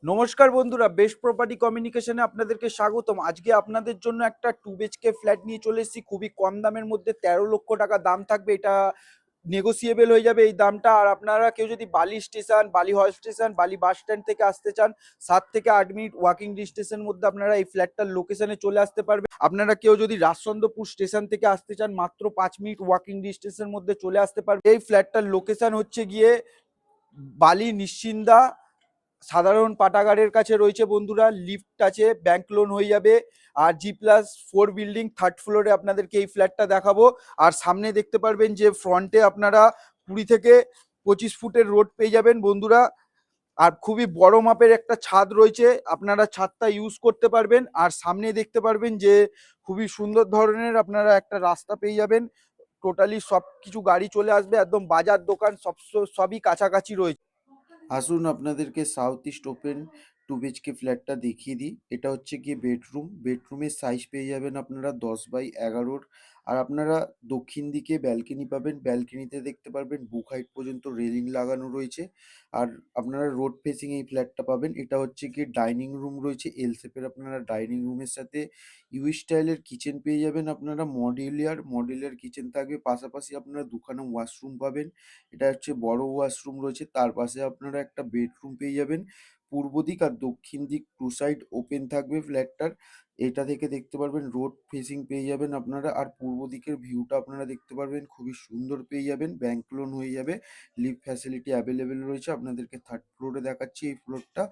নমস্কার বন্ধুরা, best property কমিউনিকেশনে আপনাদেরকে স্বাগতম। আজকে আপনাদের জন্য একটা 2 BHK ফ্ল্যাট নিয়ে চলে এসেছি। খুবই কম দামের মধ্যে 13 লক্ষ টাকা দাম থাকবে। এটা নেগোসিয়েবল হয়ে যাবে এই দামটা। আর আপনারা কেউ যদি বালি স্টেশন, বালি হল স্টেশন, বালি বাস স্ট্যান্ড থেকে আসতে চান, 7 থেকে 8 মিনিট ওয়াকিং ডিস্টেন্সের মধ্যে আপনারা এই ফ্ল্যাটটার লোকেশনে চলে আসতে পারবেন। আপনারা কেউ যদি রাজচন্দ্রপুর স্টেশন থেকে আসতে চান, মাত্র 5 মিনিট ওয়াকিং ডিস্টেন্সের মধ্যে চলে আসতে পারবেন। এই ফ্ল্যাটটার লোকেশন হচ্ছে গিয়ে বালি নিশ্চিন্দা সাধারণ পাঠাগারের কাছে রয়েছে বন্ধুরা। লিফট আছে, ব্যাংক লোন হয়ে যাবে। আর G+4 বিল্ডিং, 3rd ফ্লোরে আপনাদেরকে এই ফ্ল্যাটটা দেখাবো। আর সামনে দেখতে পারবেন যে ফ্রন্টে আপনারা 20 থেকে 25 ফুটের রোড পেয়ে যাবেন বন্ধুরা। আর খুবই বড় মাপের একটা ছাদ রয়েছে, আপনারা ছাদটা ইউজ করতে পারবেন। আর সামনে দেখতে পারবেন যে খুবই সুন্দর ধরনের আপনারা একটা রাস্তা পেয়ে যাবেন। টোটালি সব কিছু গাড়ি চলে আসবে, একদম বাজার দোকান সবই কাছাকাছি রয়েছে। আসুন আপনাদেরকে সাউথ ইস্ট ওপেন 2 BHK ফ্ল্যাটটা দেখিয়ে দিই। এটা হচ্ছে গিয়ে বেডরুমের সাইজ পেয়ে যাবেন আপনারা 10x11। আর আপনারা দক্ষিণ দিকে ব্যালকনি পাবেন। ব্যালকনিতে দেখতে পারবেন বুক হাইট পর্যন্ত রেলিং লাগানো রয়েছে। আর আপনারা রোড ফেসিং এই ফ্ল্যাটটা পাবেন। এটা হচ্ছে গিয়ে ডাইনিং রুম রয়েছে, এল শেপের। আপনারা ডাইনিং রুমের সাথে ইউ স্টাইলের কিচেন পেয়ে যাবেন। আপনারা মডিউলার কিচেন থাকবে, পাশাপাশি আপনারা দুখানা ওয়াশরুম পাবেন। এটা হচ্ছে বড় ওয়াশরুম রয়েছে, তার পাশে আপনারা একটা বেডরুম পেয়ে যাবেন। পূর্ব দিক আর দক্ষিণ দিক 2 সাইড ওপেন থাকবে ফ্ল্যাটটার। এটা থেকে দেখতে পারবেন রোড ফেসিং পেয়ে যাবেন আপনারা। আর পূর্ব দিকের ভিউটা আপনারা দেখতে পারবেন, খুবই সুন্দর পেয়ে যাবেন। ব্যাংক লোন হয়ে যাবে, লিফট ফ্যাসিলিটি অ্যাভেলেবেল রয়েছে। আপনাদেরকে 3rd ফ্লোরে দেখাচ্ছি এই ফ্লোরটা,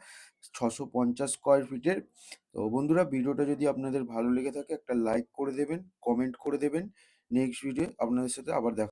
650 স্কোয়ার ফিটের। তো বন্ধুরা, ভিডিওটা যদি আপনাদের ভালো লেগে থাকে একটা লাইক করে দেবেন, কমেন্ট করে দেবেন। নেক্সট ভিডিও আপনাদের সাথে আবার দেখা